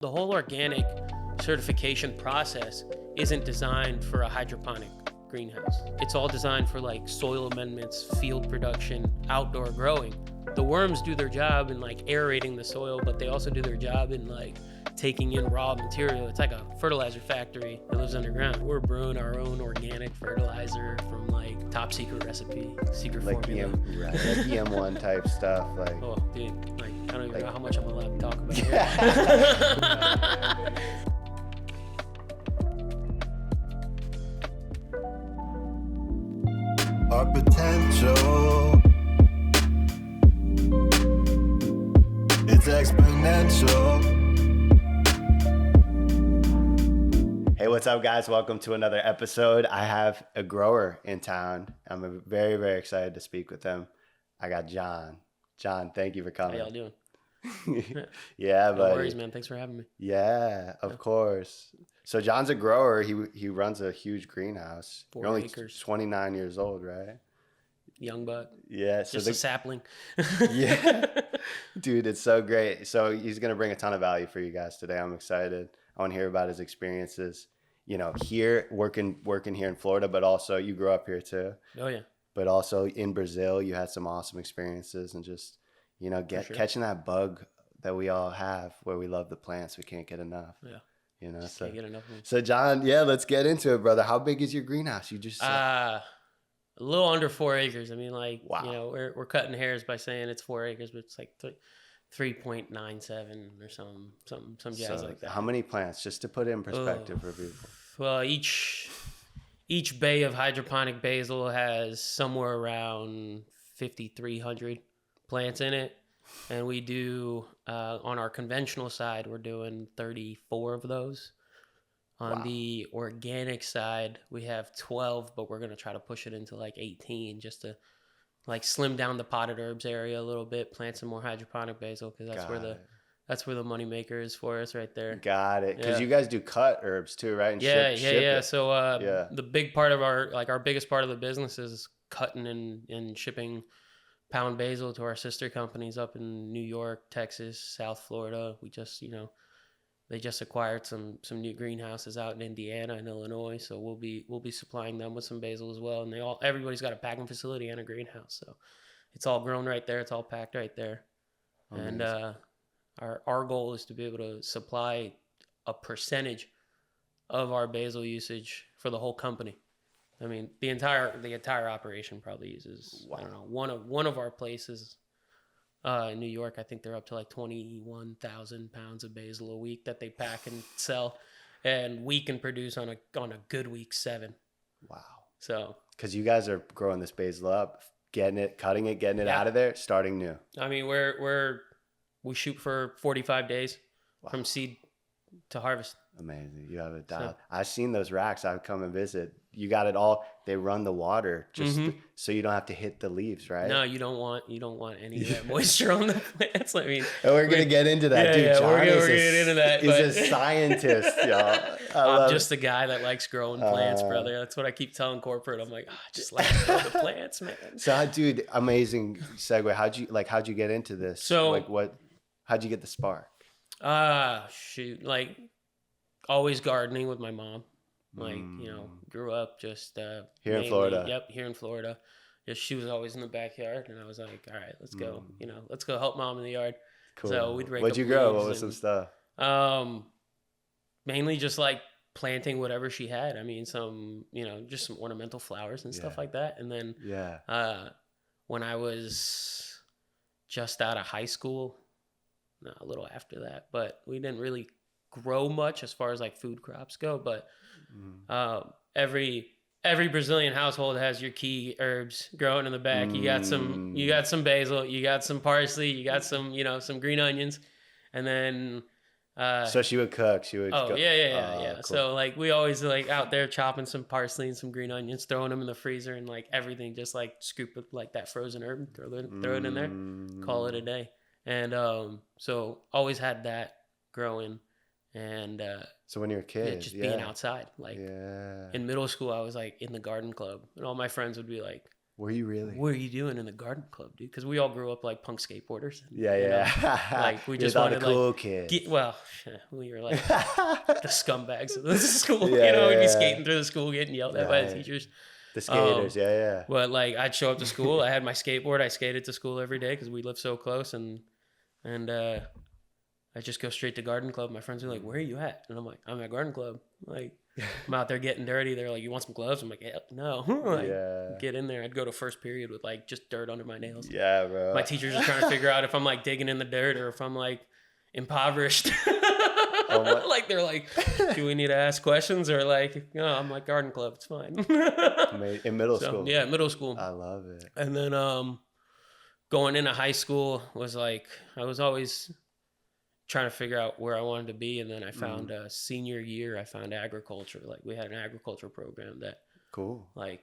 The whole organic certification process isn't designed for a hydroponic greenhouse. It's all designed for like soil amendments, field production, outdoor growing. The worms do their job in like aerating the soil, but they also do their job in like taking in raw material. It's like a fertilizer factory that lives underground. We're brewing our own organic fertilizer from like top secret recipe, secret like formula. Right, like EM1 type stuff. Like, oh, dude, like I don't even know how much I'm allowed to talk about here. Our potential, it's exponential. Hey, what's up, guys? Welcome to another episode. I have a grower in town. I'm very, very excited to speak with him. I got John. John, thank you for coming. How y'all doing? Yeah, No buddy. worries, man. Thanks for having me. Yeah, of course. So John's a grower. He runs a huge greenhouse. 4 You're only acres. 29 years old, right? Young buck. Yeah. So Just a sapling. Yeah. Dude, it's so great. So he's going to bring a ton of value for you guys today. I'm excited. I want to hear about his experiences, you know, here working here in Florida, but also you grew up here too. Oh, yeah. But also in Brazil, you had some awesome experiences and just, you know, catching that bug that we all have where we love the plants. We can't get enough. Yeah. You know, Just so can't get enough of them. So John, yeah, let's get into it, brother. How big is your greenhouse? You just said. A little under 4 acres. I mean, like, Wow. you know, we're cutting hairs by saying it's 4 acres, but it's like 3.97 or some jazz So like that. how many plants, just to put it in perspective for people? Well, each bay of hydroponic basil has somewhere around 5,300 plants in it. And we do, on our conventional side, we're doing 34 of those. On Wow. the organic side, we have 12, but we're going to try to push it into like 18 just to like slim down the potted herbs area a little bit, plant some more hydroponic basil because that's where the money maker is for us right there. Got it. Because Yeah. you guys do cut herbs too, right? And Yeah. ship it. So Yeah. the big part of our biggest part of the business is cutting and shipping pound basil to our sister companies up in New York, Texas, South Florida. We just, they just acquired some new greenhouses out in Indiana and Illinois, so we'll be supplying them with some basil as well. And everybody's got a packing facility and a greenhouse, so it's all grown right there. It's all packed right there. Amazing. And our goal is to be able to supply a percentage of our basil usage for the whole company. I mean, the entire operation probably uses, I don't know, one of our places in New York, I think they're up to like 21,000 pounds of basil a week that they pack and sell, and we can produce on a good week 7. Wow. So Because you guys are growing this basil up, getting it, cutting it, getting it out of there, starting new. I mean, we shoot for 45 days from seed to harvest. Amazing. You have it dialed. I've seen those racks. I've come and visit. You got it all. They run the water just so you don't have to hit the leaves, right? No, you don't want any of that moisture on the plants. I mean, And we're gonna get into that, dude. John we're gonna get into that. He's a scientist, y'all. I'm just a guy that likes growing plants, brother. That's what I keep telling corporate. I'm like, I just like to grow the plants, man. So, dude, amazing segue. How'd you get into this? So, how'd you get the spark? Shoot, like always gardening with my mom. Like, grew up just here in Florida. Yep, here in Florida. Just she was always in the backyard, and I was like, all right, let's go. Let's go help mom in the yard. Cool. So we'd rake What'd up you grow? leaves What was some stuff? Mainly just like planting whatever she had. I mean, just some ornamental flowers and stuff like that. And then when I was just out of high school, a little after that, but we didn't really grow much as far as like food crops go. But every Brazilian household has your key herbs growing in the back. You got some basil, you got some parsley, you got some some green onions, and then so she would cook. She would. Yeah. Cool. So like we always like out there chopping some parsley and some green onions, throwing them in the freezer, and like everything, just like scoop it like that frozen herb, throw it in there, call it a day. And so always had that growing. And so when you were a kid, being outside, like in middle school, I was like in the garden club, and all my friends would be like, Were you really? What are you doing in the garden club, dude? Because we all grew up like punk skateboarders. Yeah. Like we just wanted wanted the cool like kids. we were like the scumbags of the school. Yeah, We'd be yeah. skating through the school, getting yelled at by the teachers. The skaters, yeah. But like I'd show up to school. I had my skateboard. I skated to school every day because we lived so close, and I just go straight to garden club. My friends are like, "Where are you at?" And I'm like, "I'm at garden club." Like I'm out there getting dirty. They're like, "You want some gloves?" I'm like, "Yeah, no." Like, get in there. I'd go to first period with like just dirt under my nails. Yeah, bro. My teacher's just trying to figure out if I'm like digging in the dirt or if I'm like impoverished. Like they're like, do we need to ask questions or like, no, I'm like garden club. It's fine. In middle school. Yeah, middle school. I love it. And then going into high school was like, I was always trying to figure out where I wanted to be. And then I found senior year, I found agriculture. Like we had an agriculture program that like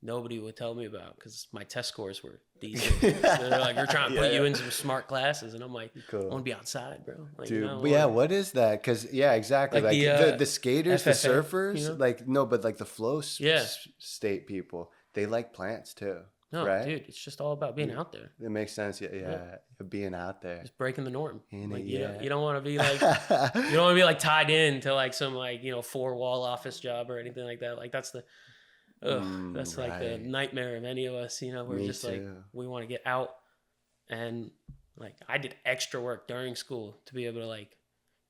nobody would tell me about because my test scores were decent. So they're like, we're trying to put you in some smart classes. And I'm like, I want to be outside, bro. Like, dude, what is that? Because, exactly. Like the skaters, FFA, the surfers, like, no, but like the flow state people, they like plants too. No, right? Dude, it's just all about being out there. It makes sense. Yeah. Being out there. Just breaking the norm. Like, you don't want to be like, you don't want to be like tied in to like some like, 4-wall office job or anything like that. Like that's the, that's like the nightmare of any of us, we're just like, we want to get out. And like, I did extra work during school to be able to like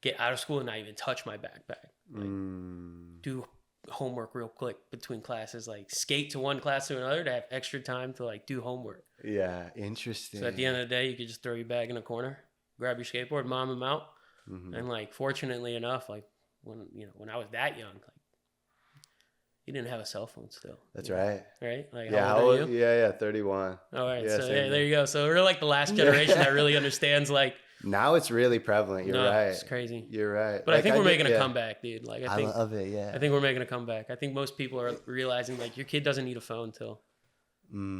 get out of school and not even touch my backpack. Like do homework real quick between classes, like skate to one class to another to have extra time to like do homework. Yeah. Interesting. So at the end of the day, you could just throw your bag in a corner, grab your skateboard, mom them out. And like, fortunately enough, like when I was that young, like, you didn't have a cell phone still. That's right. Right? Like, how old are you? Yeah, 31. All right. So there you go. So we're like the last generation that really understands like. Now it's really prevalent. You're right. It's crazy. You're right. But like, I think we're making a comeback, dude. Like I love it. Yeah. I think we're making a comeback. I think most people are realizing like your kid doesn't need a phone till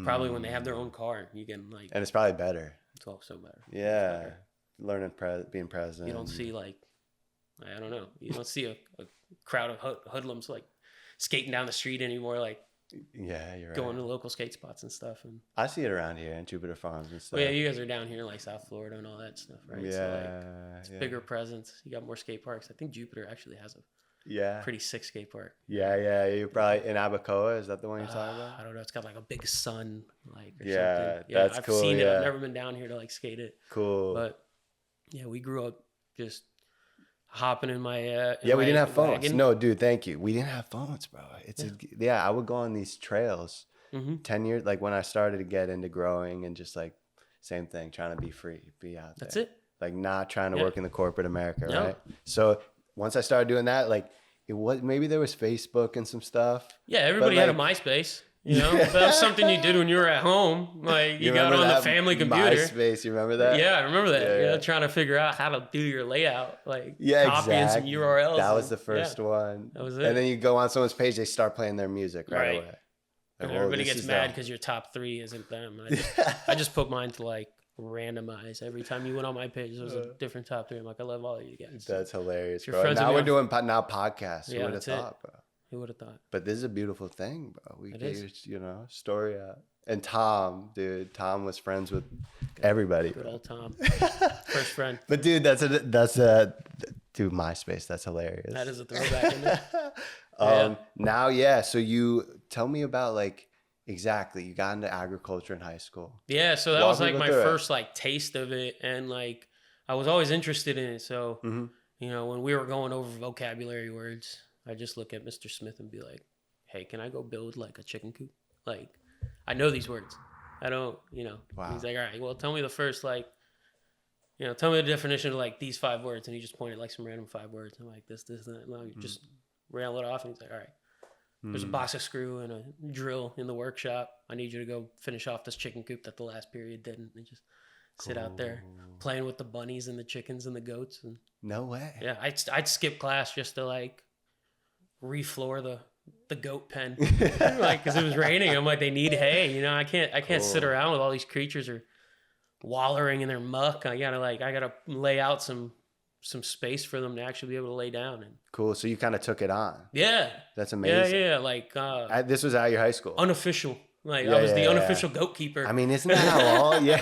probably when they have their own car. You can like. And it's probably better. It's also better. Yeah. Better. Learning being present. You don't see like, I don't know. You don't see a crowd of hoodlums like skating down the street anymore, like you're right. Going to local skate spots and stuff. And I see it around here in Jupiter Farms and stuff. Well, yeah, you guys are down here in like South Florida and all that stuff, right? Yeah, so like, it's bigger presence. You got more skate parks. I think Jupiter actually has a pretty sick skate park. Yeah. You're probably in Abacoa. Is that the one you're talking about? I don't know. It's got like a big sun, like or something. That's cool. I've seen it. I've never been down here to like skate it. Cool. But yeah, we grew up just hopping in my we didn't have phones. Wagon. No, dude, thank you. We didn't have phones, bro. I would go on these trails 10 years, like when I started to get into growing and just like same thing, trying to be free, be out there. That's it. Like not trying to work in the corporate America, right? So once I started doing that, like it was, maybe there was Facebook and some stuff. Yeah, everybody had a MySpace. That was something you did when you were at home. Like you got on the family computer. MySpace, you remember that? Yeah, I remember that. Trying to figure out how to do your layout, like copying some URLs. That was the first one. That was it. And then you go on someone's page, they start playing their music right away. Like, and everybody gets mad because your top 3 isn't them. I just put mine to like randomize. Every time you went on my page, there was a different top 3. I'm like, I love all of you guys. That's hilarious, bro. Now we're doing podcasts. Who would have thought, bro? Who would have thought? But this is a beautiful thing, bro. We get your, story out. And Tom, dude, Tom was friends with everybody. Good old Tom, first friend. But dude, that's dude, MySpace. That's hilarious. That is a throwback, isn't it? Now, so you tell me about like exactly. You got into agriculture in high school. Yeah, so that was like my first like taste of it, and like I was always interested in it. So when we were going over vocabulary words, I just look at Mr. Smith and be like, hey, can I go build like a chicken coop? Like, I know these words. I don't, Wow. He's like, all right, well, tell me the first, like, tell me the definition of like these 5 words. And he just pointed like some random 5 words. I'm like, this, and that. And I just rail it off. And he's like, all right, there's a box of screw and a drill in the workshop. I need you to go finish off this chicken coop that the last period didn't. And just sit out there playing with the bunnies and the chickens and the goats. And no way. Yeah, I'd skip class just to like refloor the goat pen, like because it was raining. I'm like, they need hay, I can't sit around with all these creatures or wallowing in their muck. I gotta lay out some space for them to actually be able to lay down. And cool. So you kind of took it on. Yeah, that's amazing. Yeah. Like this was at your high school. Unofficial. Like I was the unofficial goat keeper. I mean, isn't that how all? Yeah.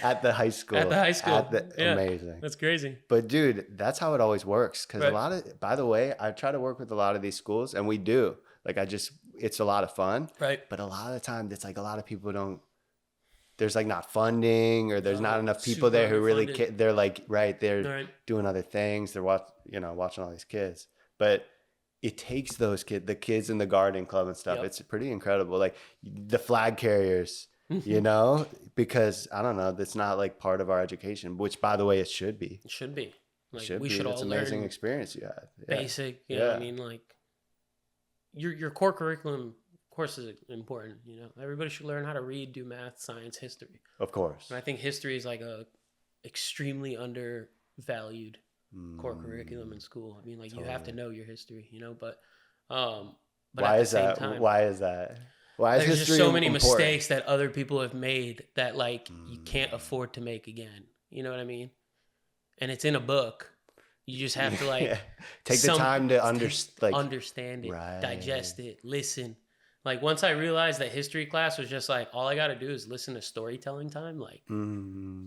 At the high school. Amazing. That's crazy. But dude, that's how it always works. Because a lot of, by the way, I try to work with a lot of these schools, and we do. Like it's a lot of fun. Right. But a lot of the time, it's like a lot of people don't. There's like not funding, or there's not enough people there who really they're like they're doing other things. They're watching all these kids, but it takes those the kids in the garden club and stuff. It's pretty incredible. Like the flag carriers, because I don't know, that's not like part of our education, which by the way, it should be. It should be. Like should we be. should It's all an amazing experience you had. Basic. I mean, like your core curriculum. Of course, is important. Everybody should learn how to read, do math, science, history. Of course. And I think history is like a extremely undervalued core curriculum in school. I mean, like you have to know your history, but why is that? Why is that? Why is there's history just so many important? mistakes that other people have made that like you can't afford to make again. You know what I mean? And it's in a book. You just have to like take the time to understand it, digest it, listen. Like once I realized that history class was just like all I got to do is listen to storytelling time, like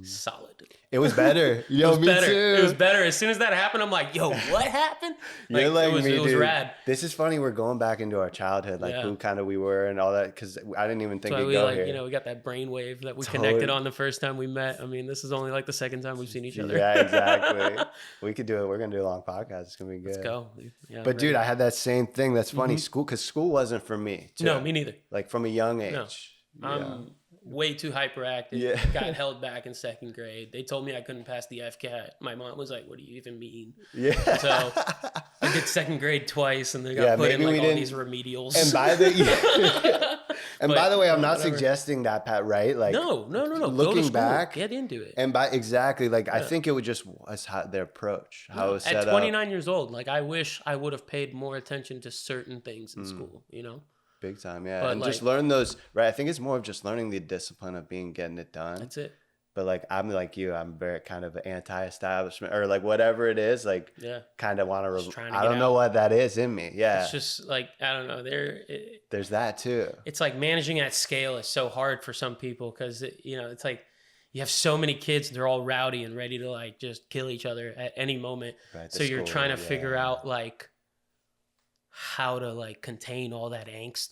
solid. It was better. It was better. Too. It was better. As soon as that happened, I'm like, yo, what happened? You're like it was rad. This is funny. We're going back into our childhood, like who kind of we were and all that, because I didn't even think it'd go here. We got that brain wave that we connected on the first time we met. I mean, this is only like the second time we've seen each other. Yeah, exactly. We could do it. We're gonna do a long podcast. It's gonna be good. Let's go. Yeah, but dude, I had that same thing. That's funny. Because school wasn't for me. Too. No, me neither. Like from a young age. No. I'm way too hyperactive. Yeah. Got held back in second grade. They told me I couldn't pass the FCAT. My mom was like, what do you even mean? Yeah. So I did second grade twice and they got put in like all these remedials. And by the way, I'm not suggesting that, Pat, right? Like No. Looking back, get into it. And exactly, like I think it would just was their approach, how it was set up. At 29 years old, like I wish I would have paid more attention to certain things in school, Big time, yeah. But and just learn those, right? I think it's more of just learning the discipline of getting it done. That's it. But like I'm like you, I'm very kind of anti-establishment or like whatever it is, like kind of want to. I don't know what that is in me. Yeah, it's just like I don't know. There's that too. It's like managing at scale is so hard for some people because it's like you have so many kids, they're all rowdy and ready to like just kill each other at any moment. Right, so you're trying to figure out like how to like contain all that angst.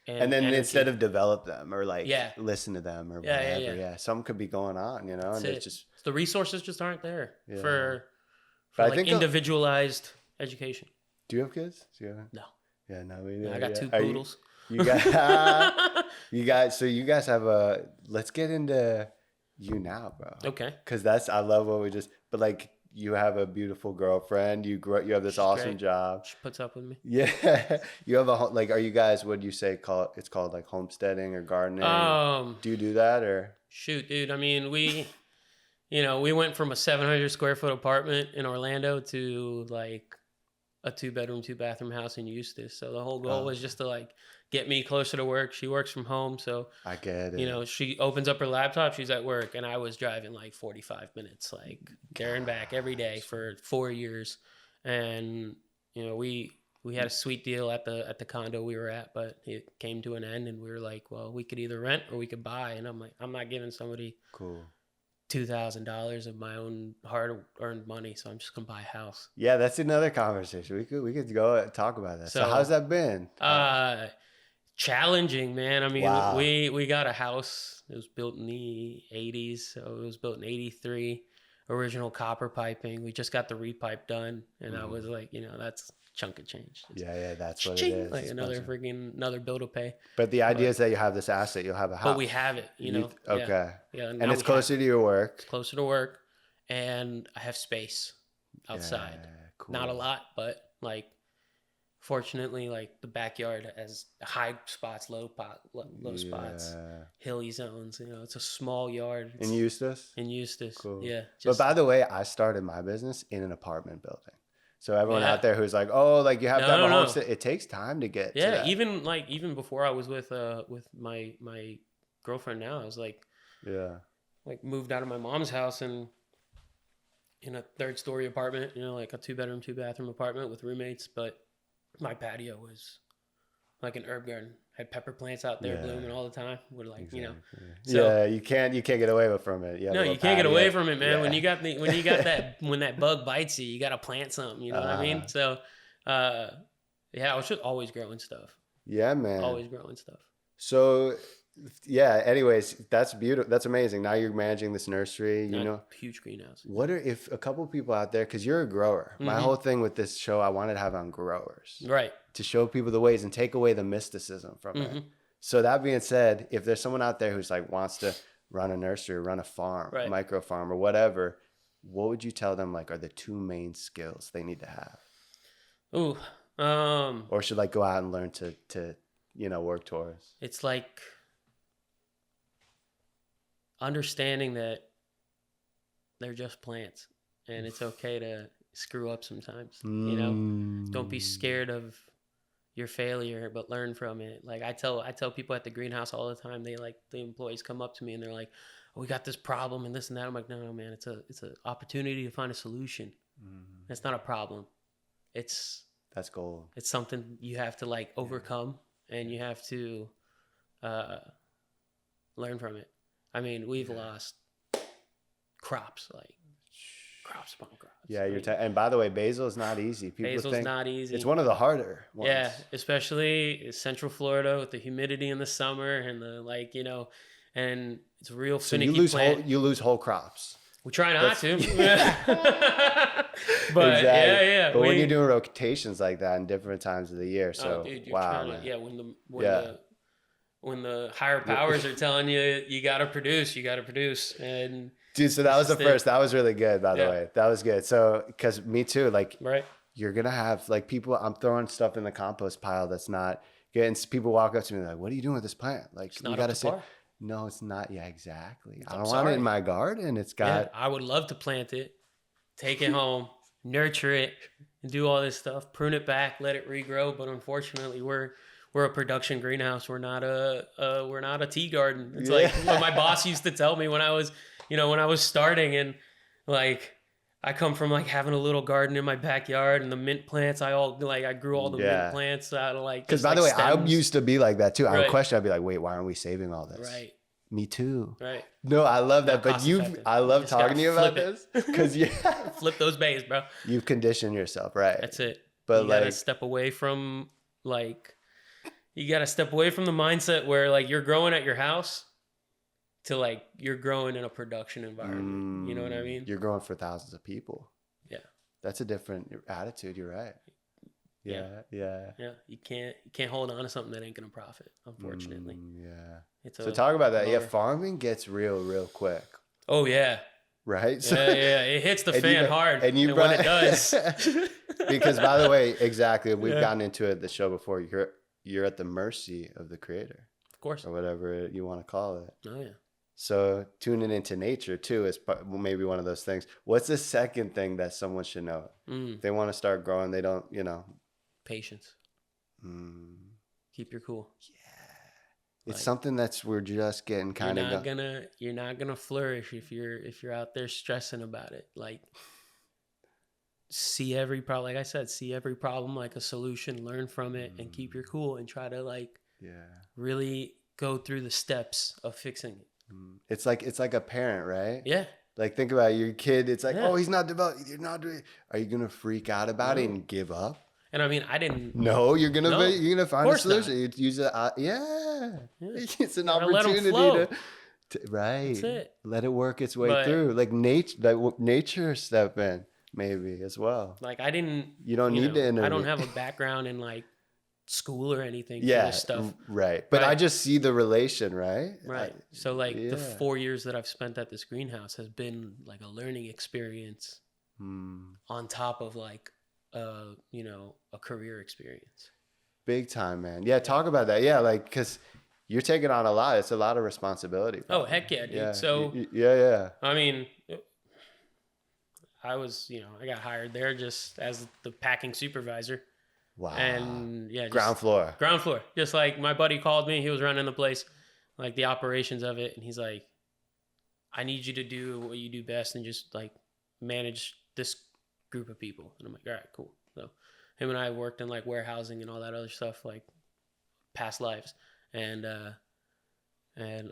And then instead of develop them or like listen to them or whatever, something could be going on, and it's just the resources just aren't there for like individualized education. Do you have kids? No. Yeah, no, we do. I got two poodles. You guys have let's get into you now, bro. Okay. Because I love what we just, but like, you have a beautiful girlfriend. You have this awesome job. She puts up with me. Yeah. You have are you guys, what do you say, it's called like homesteading or gardening? Do you do that or? Shoot, dude. I mean, we went from a 700 square foot apartment in Orlando to like a 2-bedroom, 2-bathroom house in Eustis. So the whole goal was just to like get me closer to work. She works from home, so I get it. She opens up her laptop, she's at work, and I was driving like 45 minutes, like there and back every day for 4 years. And we had a sweet deal at the condo we were at, but it came to an end, and we were like, well, we could either rent or we could buy. And I'm like, I'm not giving somebody $2,000 of my own hard-earned money, so I'm just gonna buy a house. Yeah, that's another conversation. We could go talk about that. So how's that been? Challenging, man. I mean, we got a house. It was built in the 80s, so it was built in 83. Original copper piping. We just got the repipe done, and I was like, that's a chunk of change. That's what it is. Like another bill to pay. But the idea is that you have this asset, you'll have a house. But we have it, Okay. Yeah. And it's closer to your work. It's closer to work, and I have space outside. Yeah, cool. Not a lot, but like fortunately, like the backyard has high spots, low spots, hilly zones. It's a small yard. In Eustis? In Eustis, cool. Yeah. But by the way, I started my business in an apartment building. So everyone out there who's like, oh, like you have to have a homestead. It takes time to get to that. even before I was with my girlfriend now, I was like, like moved out of my mom's house and in a 3rd-story apartment, like a 2-bedroom, 2-bathroom apartment with roommates, but my patio was like an herb garden. had pepper plants out there blooming all the time. We're like, Exactly. you know, so yeah, you can't get away from it. no, you can't get away from it, man. Yeah. When you got when that bug bites you, you got to plant something. You know what I mean? So, yeah, I was just always growing stuff. Yeah, man. Always growing stuff. So, yeah. Anyways, that's beautiful. That's amazing. Now you're managing this nursery. You know, huge greenhouse. What are if a couple people out there? Because you're a grower. My whole thing with this show, I wanted to have on growers, right? To show people the ways and take away the mysticism from it. So that being said, if there's someone out there who's like wants to run a nursery, run a farm, a micro farm, or whatever, what would you tell them? Like, are the two main skills they need to have? Ooh. Or should like go out and learn to work towards? It's like understanding that they're just plants and it's okay to screw up sometimes. You know, don't be scared of your failure, but learn from it. Like I tell people at the greenhouse all the time, the employees come up to me and they're like, oh, we got this problem and this and that. I'm like, no, man, it's an opportunity to find a solution. It's not a problem. That's gold. It's something you have to like overcome and you have to learn from it. I mean, we've lost crops upon crops. Yeah, and by the way, basil is not easy. Basil's not easy. It's one of the harder ones. Yeah, especially Central Florida with the humidity in the summer and the and it's a real finicky plant. You lose whole crops. We try not to. But exactly. yeah. But when you're doing rotations like that in different times of the year, so dude, wow. When the higher powers are telling you gotta produce, and dude. So that was the first. That was really good, by the way. That was good. So because me too, like you're gonna have like people. I'm throwing stuff in the compost pile that's not good, and people walk up to me like, "What are you doing with this plant?" Like you gotta say. No, it's not. Yeah, exactly. I don't want it in my garden. It's got. Yeah, I would love to plant it, take it home, nurture it, and do all this stuff. Prune it back, let it regrow. But unfortunately, we're a production greenhouse. We're not a tea garden. It's like what my boss used to tell me when I was starting, and like I come from like having a little garden in my backyard and the mint plants. I grew all the mint plants out of like. Because by the way, stems. I used to be like that too. I would question. I'd be like, wait, why aren't we saving all this? Right. Me too. Right. No, I love that. But I love talking to you about this because flip those bays, bro. You've conditioned yourself, right? That's it. But you gotta step away from the mindset where like you're growing at your house to like you're growing in a production environment. You know what I mean? You're growing for thousands of people. Yeah. That's a different attitude. You're right. Yeah. You can't hold on to something that ain't gonna profit, unfortunately. So talk about that. Yeah, farming gets real quick. Oh yeah. Right. So, it hits the fan hard, and when it does. Because by the way, exactly, we've gotten into it at the show before. You're at the mercy of the creator, of course, or whatever you want to call it. Oh yeah. So tuning into nature too is maybe one of those things. What's the second thing that someone should know? If they want to start growing, they don't, Patience. Keep your cool. Yeah. It's something we're just getting kind of. You're not gonna flourish if you're out there stressing about it. Like, see every problem. Like I said, see every problem like a solution. Learn from it and keep your cool and try to really go through the steps of fixing it. It's like a parent, right? Yeah. Like think about your kid. It's like, oh, he's not developed. You're not doing. Are you gonna freak out about it and give up? And I mean, I didn't. No, you're gonna find a solution. You use it. It's an opportunity to right. That's it. Let it work its way through. Like nature step in maybe as well. Like I didn't. You don't need to intervene. I don't have a background in like school or anything for this stuff. Right. But I just see the relation, right? Right. So like the 4 years that I've spent at this greenhouse has been like a learning experience on top of like a career experience. Big time, man. Yeah, talk about that. Yeah, like because you're taking on a lot. It's a lot of responsibility. Probably. Oh heck yeah, dude. Yeah. So yeah. I mean, I was I got hired there just as the packing supervisor. Wow. And ground floor. Just like my buddy called me, he was running the place, like the operations of it, and he's like, I need you to do what you do best and just like manage this group of people. And I'm like, all right, cool. So him and I worked in like warehousing and all that other stuff like past lives. And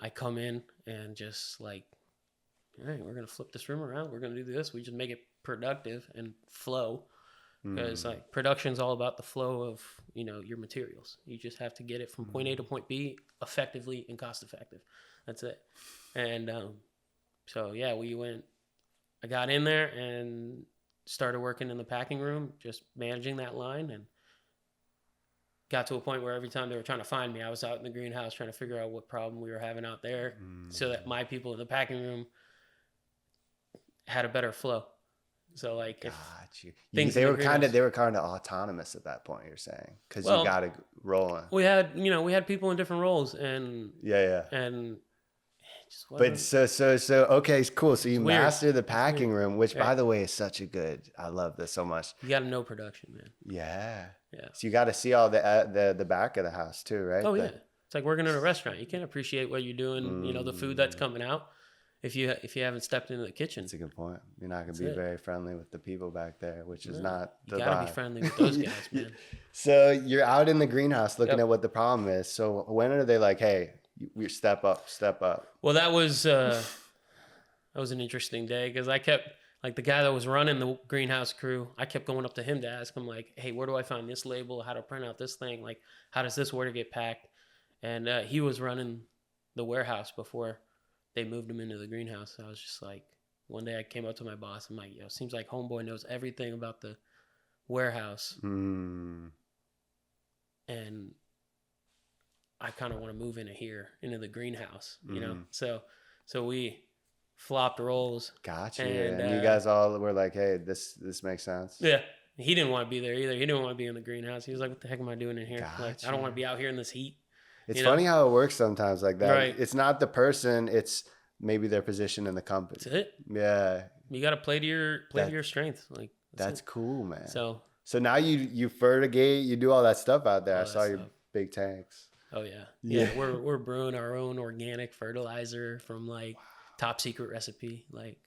I come in and just like, all right, we're going to flip this room around. We're going to do this. We just make it productive and flow. Because like production is all about the flow of, you know, your materials. You just have to get it from point A to point B effectively and cost effective. That's it. And so yeah, I got in there and started working in the packing room, just managing that line, and got to a point where every time they were trying to find me, I was out in the greenhouse trying to figure out what problem we were having out there, so that my people in the packing room had a better flow. So like, they were kind of autonomous at that point. You're saying because you got it rolling. We had people in different roles, and and but so okay, cool. So you master the packing room, which by the way is such a good. I love this so much. You got to know production, man. Yeah. So you got to see all the back of the house too, right? Oh yeah, it's like working in a restaurant. You can't appreciate what you're doing. You know, the food that's coming out. If you haven't stepped into the kitchen. That's a good point. You're not going to be very friendly with the people back there, which is not the vibe. You got to be friendly with those guys, man. So you're out in the greenhouse looking at what the problem is. So when are they like, hey, you step up? Well, that was an interesting day because I kept, like the guy that was running the greenhouse crew, I kept going up to him to ask him like, hey, where do I find this label? How to print out this thing? Like, how does this water get packed? And he was running the warehouse before they moved him into the greenhouse. I was just like, one day I came up to my boss. I'm like, yo, seems like homeboy knows everything about the warehouse. And I kind of want to move into the greenhouse, you know? So we flopped roles. Gotcha. And you guys all were like, hey, this makes sense. Yeah. He didn't want to be there either. He didn't want to be in the greenhouse. He was like, what the heck am I doing in here? Gotcha. Like, I don't want to be out here in this heat. It's funny how it works sometimes like that. Right. It's not the person, it's maybe their position in the company. That's it. Yeah. You got to play to your strengths. Like that's cool, man. So now you fertigate, you do all that stuff out there. I saw your big tanks. Oh yeah. Yeah. We're brewing our own organic fertilizer from like top secret recipe. Like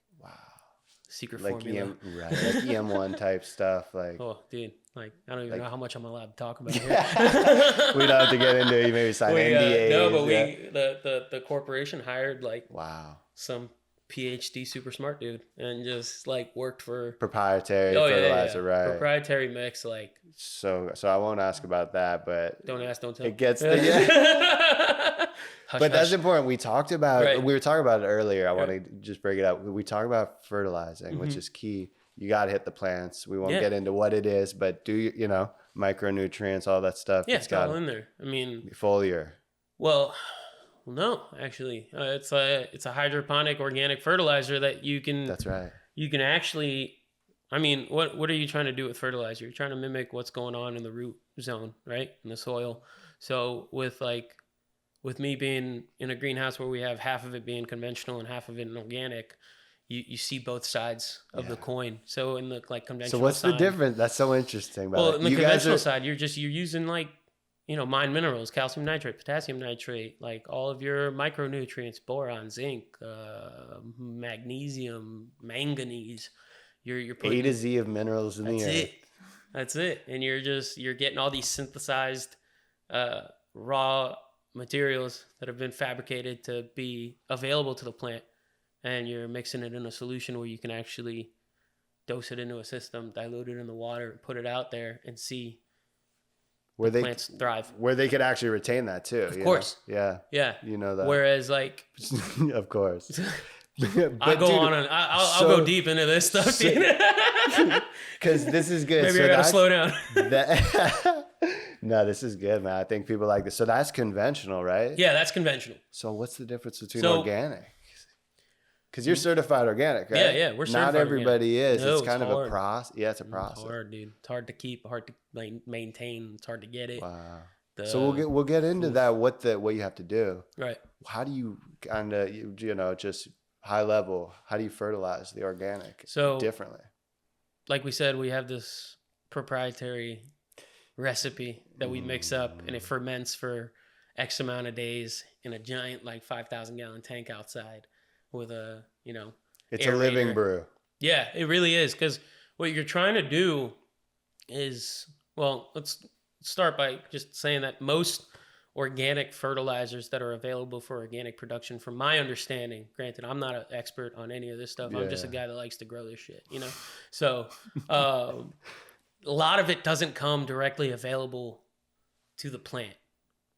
secret formula. Like EM1 type stuff. Like, oh, dude, like I don't even know how much I'm allowed to talk about here. We don't have to get into it. You maybe sign NDAs. No, but the corporation hired like some PhD super smart dude and just like worked for proprietary fertilizer, right? Proprietary mix, like. So I won't ask about that, but don't ask, don't tell. It gets the. But that's important. We talked about we were talking about it earlier. I want to just bring it up. We talk about fertilizing, which is key. You got to hit the plants. We won't get into what it is, but you know, micronutrients, all that stuff. Yeah, it's all in there. I mean, foliar. Well, no, actually, it's a hydroponic organic fertilizer that you can. That's right. You can actually. I mean, what are you trying to do with fertilizer? You're trying to mimic what's going on in the root zone, right, in the soil. So with me being in a greenhouse where we have half of it being conventional and half of it organic, you see both sides of the coin. So in the conventional So what's the difference? That's so interesting. Well, in the conventional side, you're using like, you know, mined minerals, calcium nitrate, potassium nitrate, like all of your micronutrients, boron, zinc, magnesium, manganese. You're putting A to Z of minerals in the earth. That's it. And you're getting all these synthesized raw materials that have been fabricated to be available to the plant, and you're mixing it in a solution where you can actually dose it into a system, dilute it in the water, put it out there, and see where plants thrive. Where they could actually retain that too. Of course. Know? Yeah. You know that. Whereas like, of course. I'll go deep into this stuff because this is good. Maybe I gotta slow down. No, this is good, man. I think people like this. So that's conventional, right? Yeah, that's conventional. So what's the difference between organic? Because you're certified organic, right? Yeah, we're certified. Not everybody organic. is. No, it's kind of a process. Yeah, it's a process. It's hard, dude. It's hard to keep, hard to maintain. It's hard to get it. Wow. So we'll get into that. What you have to do. Right. How do you kind of just high level? How do you fertilize the organic differently? Like we said, we have this proprietary recipe that we mix up, and it ferments for X amount of days in a giant 5,000 gallon tank outside with a it's aerator. A living brew. Yeah, it really is, because what you're trying to do is, well, let's start by just saying that most organic fertilizers that are available for organic production, from my understanding. Granted, I'm not an expert on any of this stuff. I'm just a guy that likes to grow this shit, you know? So a lot of it doesn't come directly available to the plant,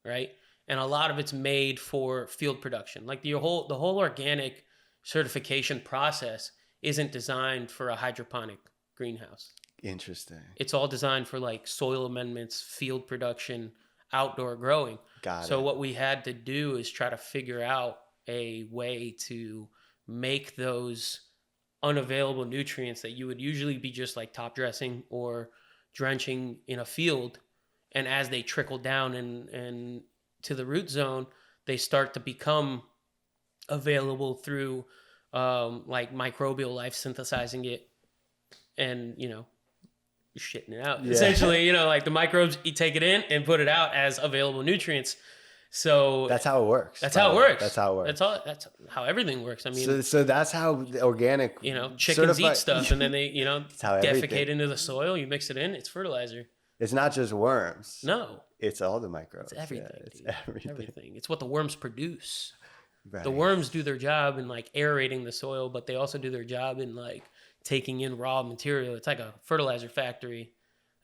right? And a lot of it's made for field production. Like the whole organic certification process isn't designed for a hydroponic greenhouse. Interesting. It's all designed for like soil amendments, field production, outdoor growing. So what we had to do is try to figure out a way to make those unavailable nutrients that you would usually be just like top dressing or drenching in a field, and as they trickle down and to the root zone, they start to become available through like microbial life synthesizing it and, you know, shitting it out. Essentially, you know, like the microbes, you take it in and put it out as available nutrients. So that's how it works. That's how it works. That's how it works. That's how everything works. I mean, so that's how the organic, you know, chickens eat stuff and then they, you know, defecate into the soil. You mix it in, it's fertilizer. It's not just worms. No. It's all the microbes. It's everything. Yeah, it's everything. It's what the worms produce. Right. The worms do their job in like aerating the soil, but they also do their job in like taking in raw material. It's like a fertilizer factory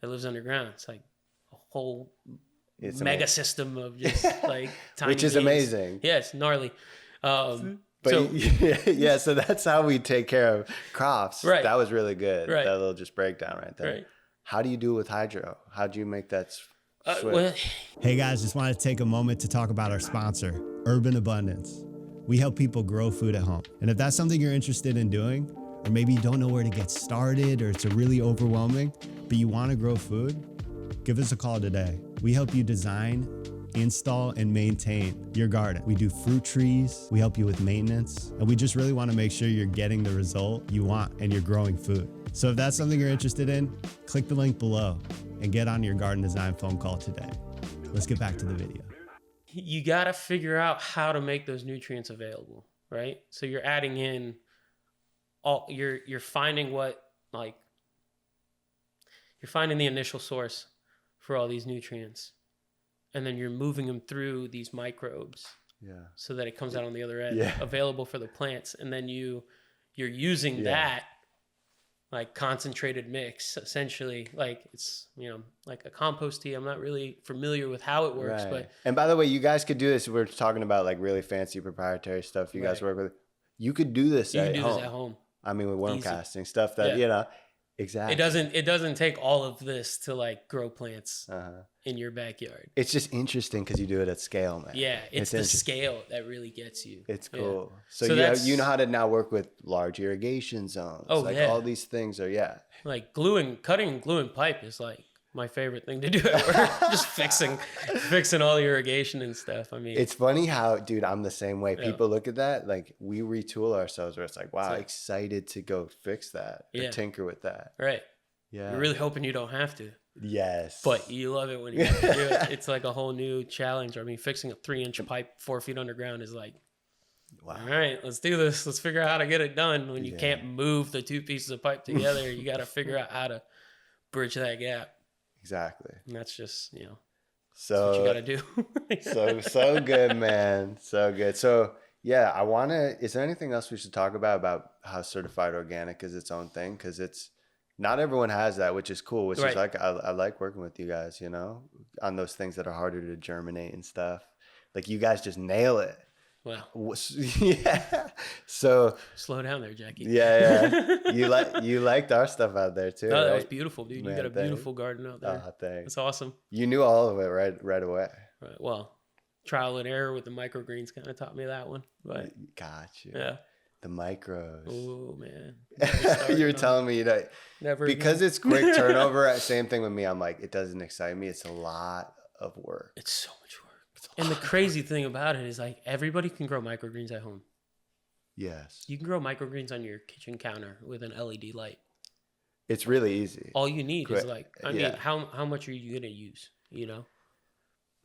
that lives underground. It's like a whole mega system of just like tiny which is beings. Amazing. Yeah, it's gnarly. So that's how we take care of crops. Right. That was really good. Right. That little just breakdown right there. Right. How do you do with hydro? How do you make that switch? Well, hey guys, just wanted to take a moment to talk about our sponsor, Urban Abundance. We help people grow food at home. And if that's something you're interested in doing, or maybe you don't know where to get started, or it's really overwhelming, but you want to grow food, give us a call today. We help you design, install, and maintain your garden. We do fruit trees, we help you with maintenance, and we just really want to make sure you're getting the result you want and you're growing food. So if that's something you're interested in, click the link below and get on your garden design phone call today. Let's get back to the video. you got to figure out how to make those nutrients available, right? So you're adding in all, you're finding what, like, you're finding the initial source for all these nutrients, and then you're moving them through these microbes, so that it comes out on the other end, available for the plants, and then you're using that like concentrated mix, essentially. Like, it's, you know, like a compost tea. I'm not really familiar with how it works, but and by the way, you guys could do this. We're talking about like really fancy proprietary stuff you guys work with. You could do this at home. I mean, with worm casting stuff that you know. Exactly. It doesn't take all of this to like grow plants in your backyard. It's just interesting because you do it at scale, man. Yeah, it's the scale that really gets you. It's cool. So you know how to now work with large irrigation zones. Oh, like all these things are like cutting and gluing pipe is like my favorite thing to do at work. Just fixing all the irrigation and stuff. I mean, it's funny how, dude, I'm the same way. People look at that, like, we retool ourselves where it's like, wow, excited to go fix that or tinker with that. Right. Yeah. You're really hoping you don't have to. Yes. But you love it when you have to do it. It's like a whole new challenge. I mean, fixing a 3-inch pipe 4 feet underground is like, wow. All right, let's do this. Let's figure out how to get it done. When you can't move the two pieces of pipe together, you got to figure out how to bridge that gap. Exactly. And that's just, you know, so that's what you got so to do. so good, man. So good. So yeah, is there anything else we should talk about how certified organic is its own thing? Because it's not everyone has that, which is cool, which is like, I like working with you guys, you know, on those things that are harder to germinate and stuff. Like, you guys just nail it. Wow. Yeah. So slow down there, Jackie. Yeah. You liked our stuff out there too. No, that right? was beautiful, dude. Man, you got a beautiful garden out there. Oh, thanks. That's awesome. You knew all of it right away. Right. Well, trial and error with the microgreens kind of taught me that one. But got you. Yeah. The micros. Oh man. You were telling me that never because it's quick turnover. Same thing with me. I'm like, it doesn't excite me. It's a lot of work. It's so much work. And the crazy thing about it is, like, everybody can grow microgreens at home. Yes. You can grow microgreens on your kitchen counter with an LED light. It's really easy. All you need is like, I mean, how much are you going to use, you know?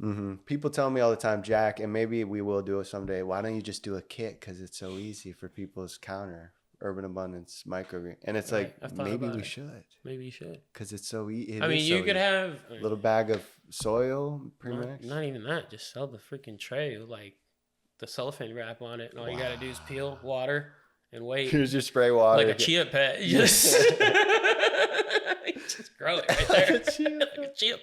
Mm-hmm. People tell me all the time, Jack, and maybe we will do it someday, why don't you just do a kit? Because it's so easy for people's counter. Urban Abundance microgreen, and it's Right. like maybe we should. Maybe you should. Because it's so easy. I mean, you could have a little bag of soil premix. Not even that. Just sell the freaking tray with like the cellophane wrap on it, and all you gotta do is peel, water, and wait. Here's your spray water. Like a chia pet. You just just grow it right there. Like a chia.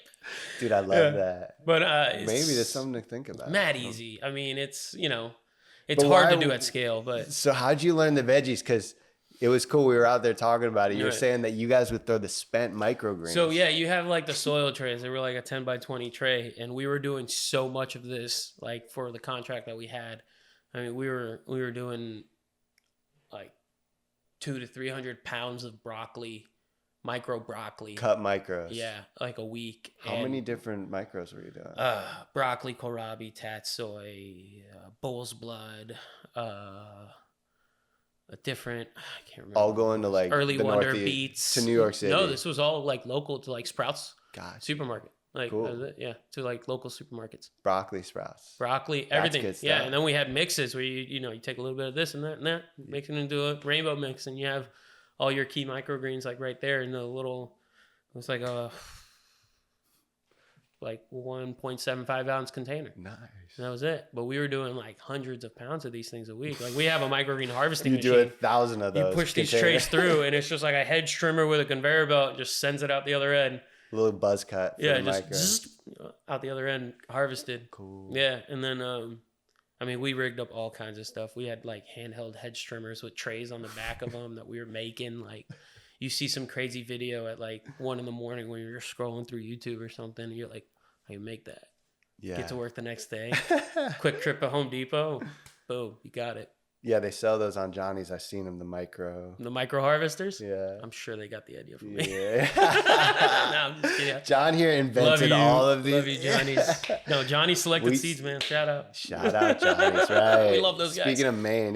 Dude, I love that. But maybe there's something to think about. Mad easy. I mean, it's it's hard to do at scale. But so how'd you learn the veggies? Because it was cool. We were out there talking about it. You were saying that you guys would throw the spent microgreens. So yeah, you have like the soil trays. They were like a 10 by 20 tray, and we were doing so much of this like for the contract that we had. I mean, we were doing like 200 to 300 pounds of broccoli, micro broccoli, cut micros. Yeah, like a week. How many different micros were you doing? Broccoli, kohlrabi, tatsoi, bull's blood, a different, I can't remember. All going to like early the wonder Northeast, beets to New York City. No, this was all like local to like Sprouts. Gotcha. Supermarket. Like cool. Yeah, to like local supermarkets. Broccoli sprouts. Broccoli, everything. Yeah, and then we had mixes where you take a little bit of this and that, mix it into a rainbow mix, and you have all your key microgreens like right there in the little. It was like a 1.75 ounce container. Nice. And that was it. But we were doing like hundreds of pounds of these things a week. Like we have a microgreen harvesting machine. You do 1,000 of those. You push these trays through, and it's just like a hedge trimmer with a conveyor belt, just sends it out the other end. A little buzz cut. Yeah, just out the other end, harvested. Cool. Yeah, and then I mean, we rigged up all kinds of stuff. We had like handheld hedge trimmers with trays on the back of them that we were making. Like, you see some crazy video at like 1 a.m. when you're scrolling through YouTube or something, and you're like, "How you make that?" Yeah. Get to work the next day. Quick trip to Home Depot. Boom, you got it. Yeah, they sell those on Johnny's. I've seen them, the micro harvesters. Yeah, I'm sure they got the idea from me. Yeah. No, I'm just kidding. John here invented all of these. Love you, Johnny's. No, Johnny selected seeds, man. Shout out, Johnny's. Right. We love those guys. Speaking of Maine,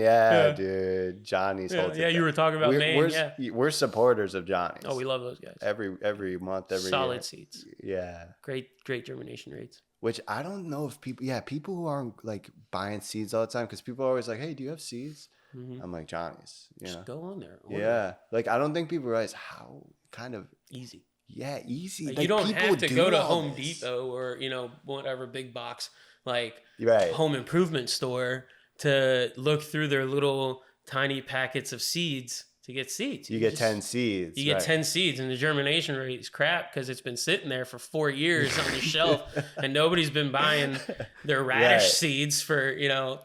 dude, Johnny's. Yeah, you were talking about Maine. We're supporters of Johnny's. Oh, we love those guys. Every month, every solid year. seeds. Yeah, great germination rates. Which I don't know if people who aren't like buying seeds all the time, because people are always like, "Hey, do you have seeds?" Mm-hmm. I'm like, Johnny's. Just go on there. Yeah, like I don't think people realize how kind of easy. Yeah, easy. Like, you don't have to go to Home Depot or whatever big box home improvement store to look through their little tiny packets of seeds to get seeds. You get 10 seeds. You get 10 seeds, and the germination rate is crap because it's been sitting there for 4 years on the shelf, and nobody's been buying their radish seeds for